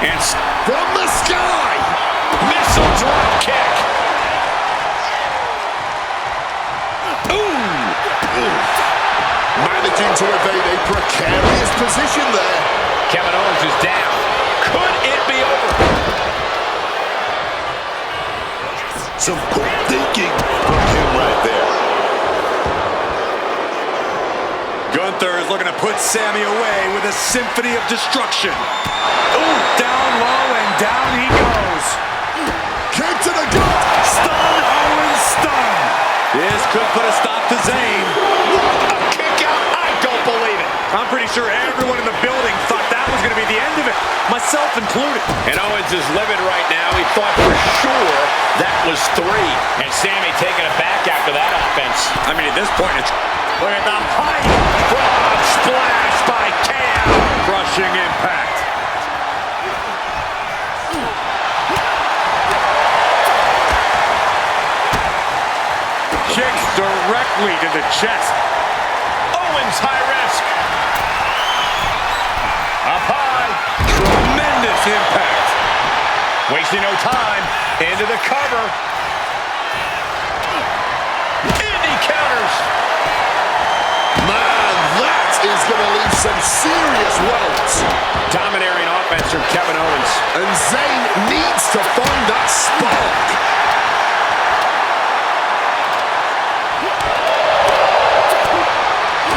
And From the sky. missile drop kick. Managing to evade a precarious position there. Kevin Owens is down. Could it be over? Some quick thinking from him right there. Gunther is looking to put Sami away with a symphony of destruction. Ooh, down low and down he goes. Kick to the gut. Stun, Owens stun. This could put a stop to Zayn. A kick out. I don't believe it. I'm pretty sure everyone in the building thought that was going to be the end of it, myself included. And Owens is livid right now. He thought for sure that was 3. And Sami taking it back after that offense. I mean, at this point, it's... Look at the height. Frog splash by Cam. Crushing impact. Kicks directly to the chest. Owens high risk. Up high. Tremendous impact. Wasting no time. Into the cover. And he counters. Man, that is going to leave some serious welts. Domineering offense from Kevin Owens. And Zayn needs to find that spark.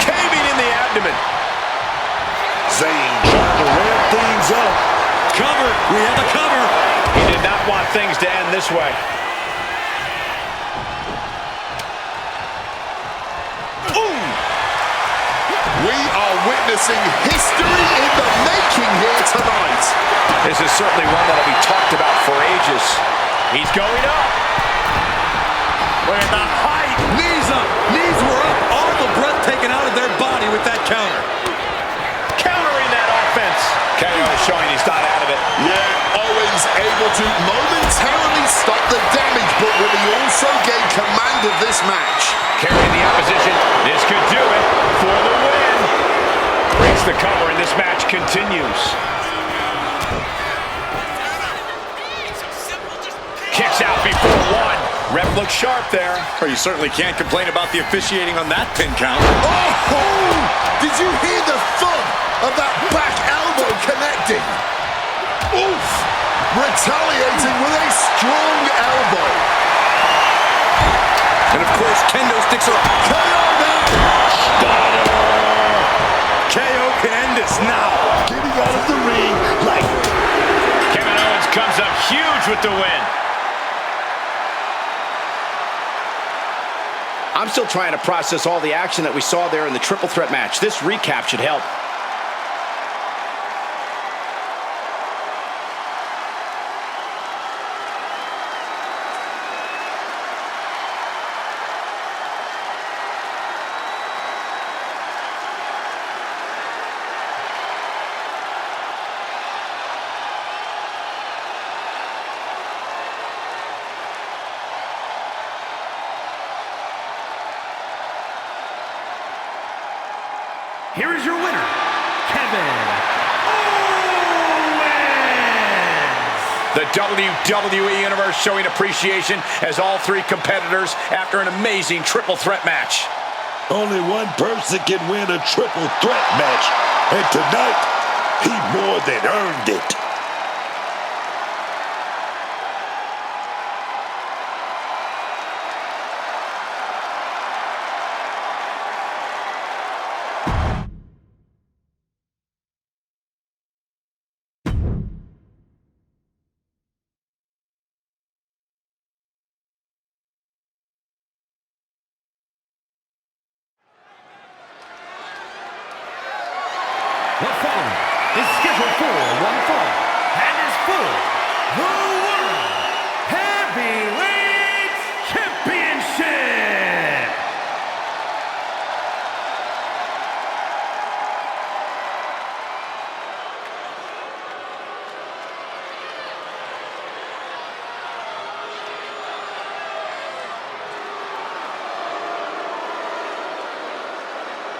Caving in the abdomen. Zayn trying to ramp things up. cover. We have a cover. He did not want things to end this way. We are witnessing history in the making here tonight. This is certainly one that'll be talked about for ages. He's going up. Look at the height. Knees up. Knees were up. All the breath taken out of their body with that counter. Countering that offense. KO is showing he's not out of it. Yeah, Owens able to momentarily stop the damage, but will he also gain command of this match? Carrying the opposition. This could do it for the win. Breaks the cover and this match continues. Kicks out before one. Ref looks sharp there. Well, you certainly can't complain about the officiating on that pin count. Oh! Did you hear the thud of that back elbow connecting? Oof! Retaliating with a strong elbow. And of course, kendo sticks are up. KO now! KO can end this now. Getting out of the ring like... Kevin Owens comes up huge with the win. I'm still trying to process all the action that we saw there in the triple threat match. This recap should help. Here is your winner, Kevin Owens! The WWE Universe showing appreciation as all three competitors after an amazing triple threat match. Only one person can win a triple threat match, and tonight, he more than earned it. The following is scheduled for one fall and is for the World Heavyweight Championship.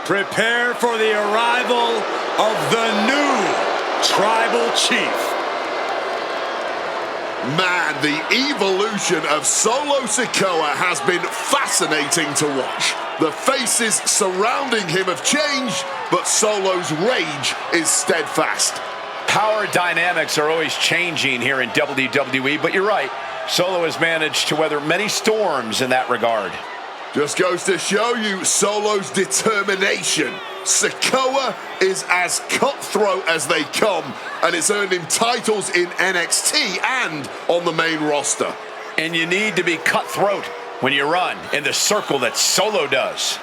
Prepare for the arrival of the new Tribal Chief. Man, the evolution of Solo Sikoa has been fascinating to watch. The faces surrounding him have changed, but Solo's rage is steadfast. Power dynamics are always changing here in WWE, but you're right. Solo has managed to weather many storms in that regard. Just goes to show you Solo's determination. Sikoa is as cutthroat as they come, and it's earned him titles in NXT and on the main roster. And you need to be cutthroat when you run in the circle that Solo does.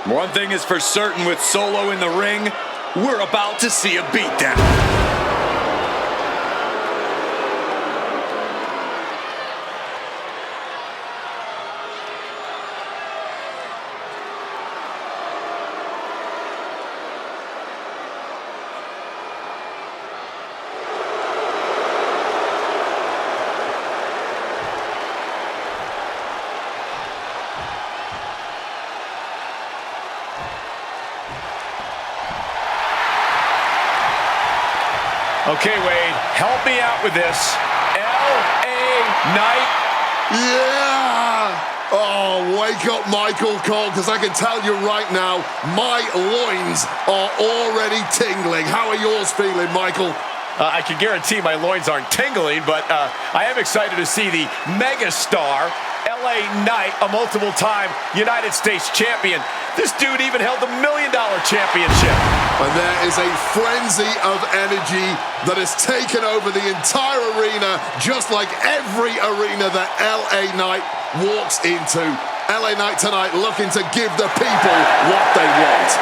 One thing is for certain with Solo in the ring, we're about to see a beatdown. Okay, Wade, help me out with this. L.A. Knight. Yeah! Oh, wake up, Michael Cole, because I can tell you right now, my loins are already tingling. How are yours feeling, Michael? I can guarantee my loins aren't tingling, but I am excited to see the megastar, LA Knight, a multiple-time United States champion. This dude even held the $1 Million championship. And there is a frenzy of energy that has taken over the entire arena, just like every arena that LA Knight walks into. LA Knight tonight looking to give the people what they want.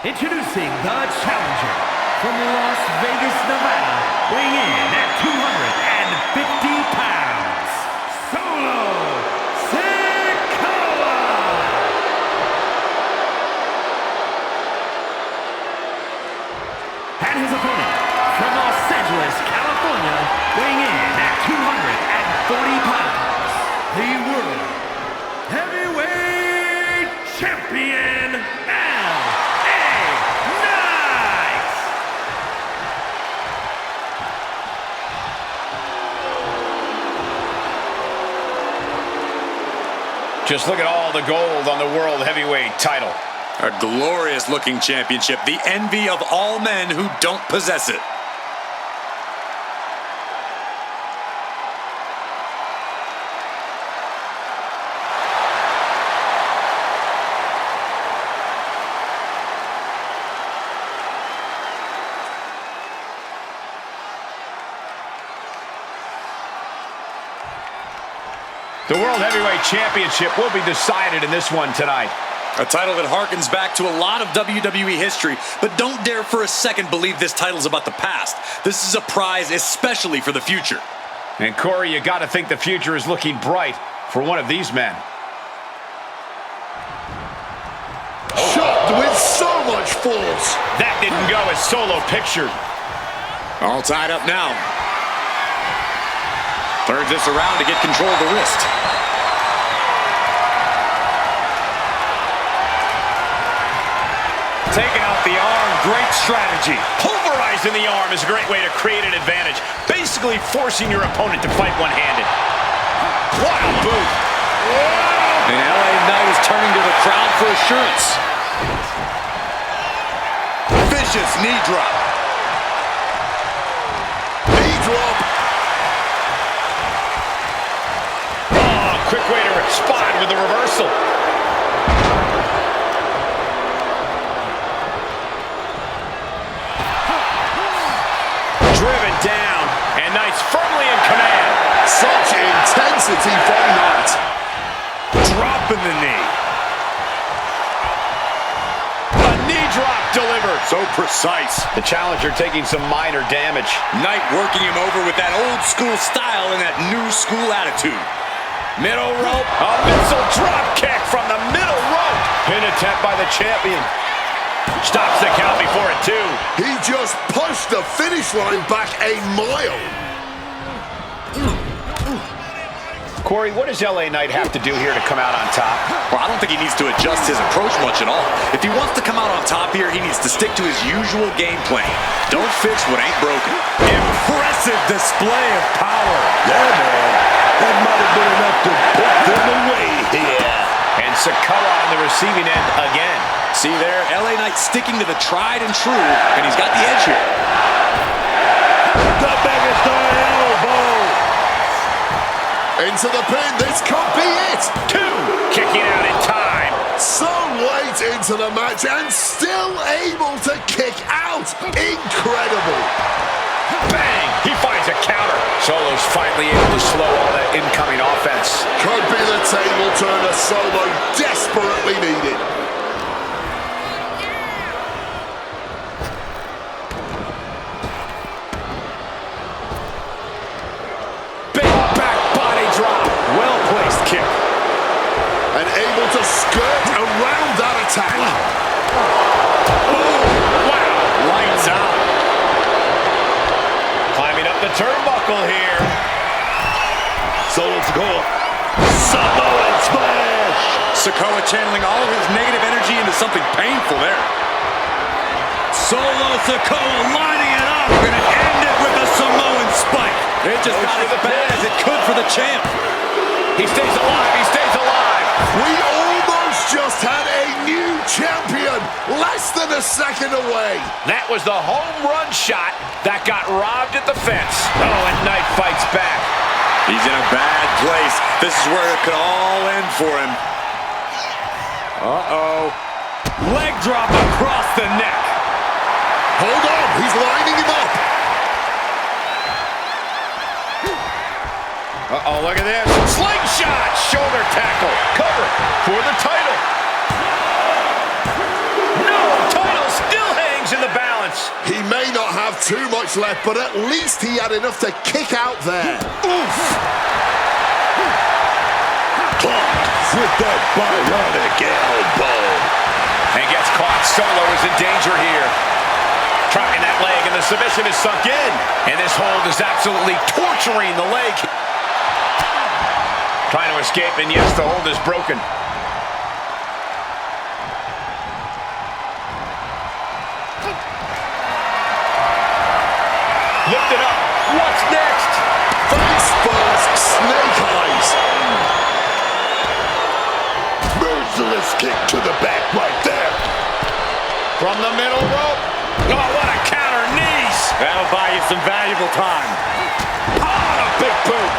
Introducing the challenger from Las Vegas, Nevada, weighing in at 250 pounds, Solo Sikoa! And his opponent from Los Angeles, California, weighing in at 240 pounds, the World Heavyweight Champion, Just look at all the gold on the World Heavyweight title. A glorious-looking championship, the envy of all men who don't possess it. The World Heavyweight Championship will be decided in this one tonight. A title that harkens back to a lot of WWE history, but don't dare for a second believe this title's about the past. This is a prize especially for the future. And Corey, you got to think the future is looking bright for one of these men. Shot with so much force. That didn't go as Solo pictured. All tied up now. Turns this around to get control of the wrist. Taking out the arm, great strategy. Pulverizing the arm is a great way to create an advantage. Basically forcing your opponent to fight one-handed. What a boot. And LA Knight is turning to the crowd for assurance. Vicious knee drop. Knee drop. Quick way to respond with the reversal. Driven down, and Knight's firmly in command. Such intensity from Knight. Dropping the knee. A knee drop delivered. So precise. The challenger taking some minor damage. Knight working him over with that old school style and that new school attitude. Middle rope. A missile drop kick from the middle rope. Pin attempt by the champion. Stops the count before it, too. He just pushed the finish line back a mile. Corey, what does LA Knight have to do here to come out on top? Well, I don't think he needs to adjust his approach much at all. If he wants to come out on top here, he needs to stick to his usual game plan. Don't fix what ain't broken. Impressive display of power. Yeah, man. That might have been enough to put them away here. And Sikoa on the receiving end again. See there, LA Knight sticking to the tried and true, and he's got the edge here. The megastar elbow. Into the pin, this could be it. Two, kicking out in time. So late into the match and still able to kick out. Incredible. Bang! He finds a counter. Solo's finally able to slow all that incoming offense. Could be the table turner Solo desperately needed. Big back body drop. skirt around that attack. Wow, lights out. Climbing up the turnbuckle here. Solo Sikoa. Samoan smash. Sikoa channeling all of his negative energy into something painful there. Solo Sikoa lining it up. We're going to end it with a Samoan spike. It just got as bad as it could for the champ. He stays alive. He stays alive. We almost just had a new champion, less than a second away. That was the home run shot that got robbed at the fence. Oh, and Knight fights back. He's in a bad place. This is where it could all end for him. Uh-oh. Leg drop across the neck. Hold on, he's lining him up. Uh-oh, look at this. Slingshot, shoulder tackle, cover for the title. No, title still hangs in the balance. He may not have too much left, but at least he had enough to kick out there. Oof. Clocked with that bionic elbow. And gets caught. Solo is in danger here. Trying that leg, and the submission is sunk in. And this hold is absolutely torturing the leg. Trying to escape, and yes, the hold is broken. Lift it up. What's next? Face first, snake eyes. Merciless kick to the back right there. From the middle rope. Oh, what a counter knees. That'll buy you some valuable time. Oh, a big boot.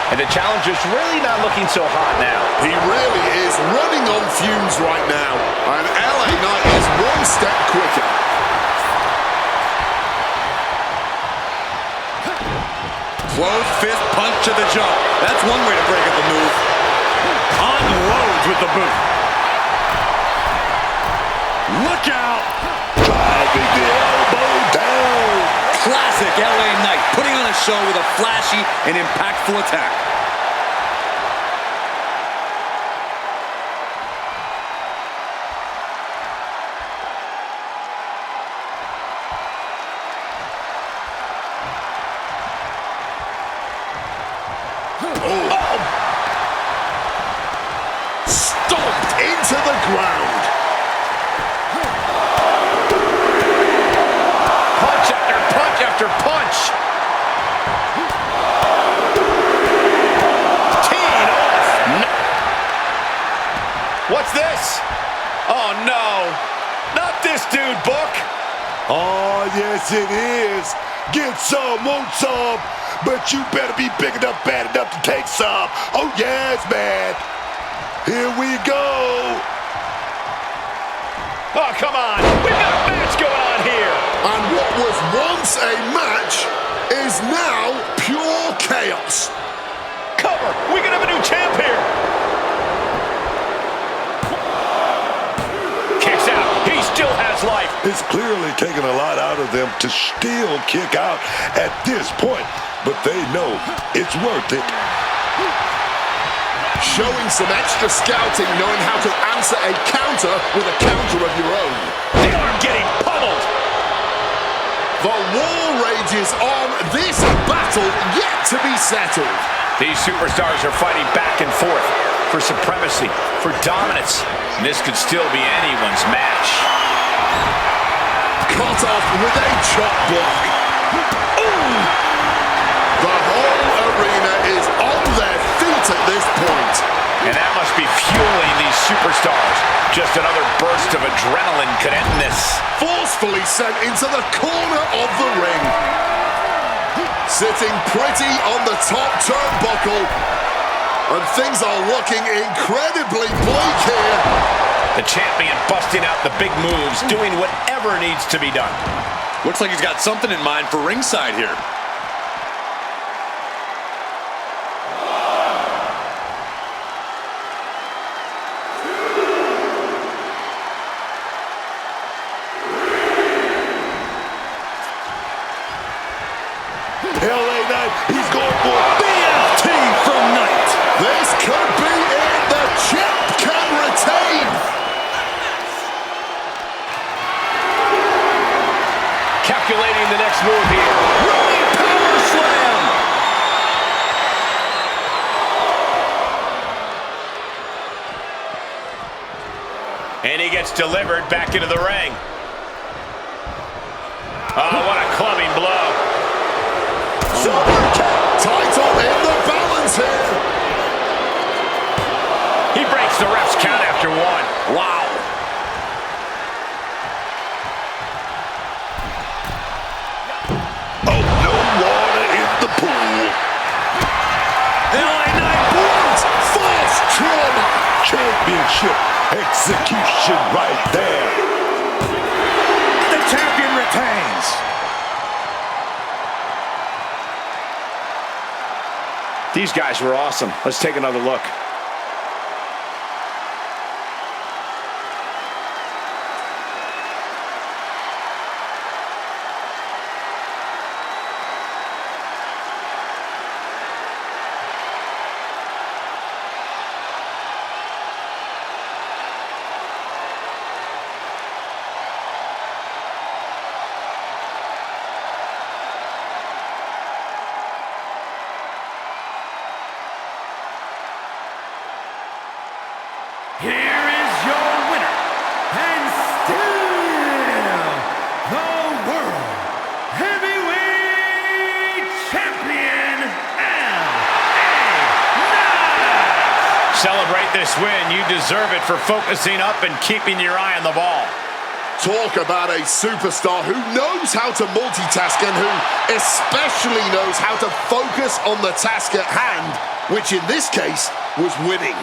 And the challenger's really not looking so hot now. He really is running on fumes right now. And LA Knight is one step quicker. Closed fist punch to the jaw. That's one way to break up a move. Unloads with the boot. Look out! Driving the elbow down. Classic LA Knight, putting on a show with a flashy and impactful attack. Stomped into the ground. Punch after punch after punch. Teeing off. No. What's this? Oh, no. Not this dude, Book. Oh, yes, it is. Get some, want some, but you better be big enough, bad enough to take some. Oh, yes, man. Here we go. Oh, come on. We've got a match going on here. And what was once a match is now pure chaos. Cover. We can have a new champ here. Kicks out. He still has life. It's clearly taken a lot out of them to still kick out at this point, but they know it's worth it. Showing some extra scouting, knowing how to answer a counter with a counter of your own. They are getting pummeled. The war rages on. This battle yet to be settled. These superstars are fighting back and forth for supremacy, for dominance. And this could still be anyone's match. Cut off with a chop block. Ooh! The whole arena is on their feet at this point. And that must be fueling these superstars. Just another burst of adrenaline could end this. Forcefully sent into the corner of the ring. Sitting pretty on the top turnbuckle. And things are looking incredibly bleak here. The champion busting out the big moves, doing whatever needs to be done. Looks like he's got something in mind for ringside here. LA Knight, he's going for BFT from Knight. This could be it. The champ can retain. And he gets delivered back into the ring. Oh, what a clubbing blow. Title in the balance here. He breaks the ref's count after one. Wow. Oh, no water in the pool. LA Knight blows. False trauma. Championship execution right there. The champion retains. These guys were awesome. Let's take another look. Here is your winner, and still the World Heavyweight Champion, LA Knight! Celebrate this win. You deserve it for focusing up and keeping your eye on the ball. Talk about a superstar who knows how to multitask and who especially knows how to focus on the task at hand, which in this case was winning.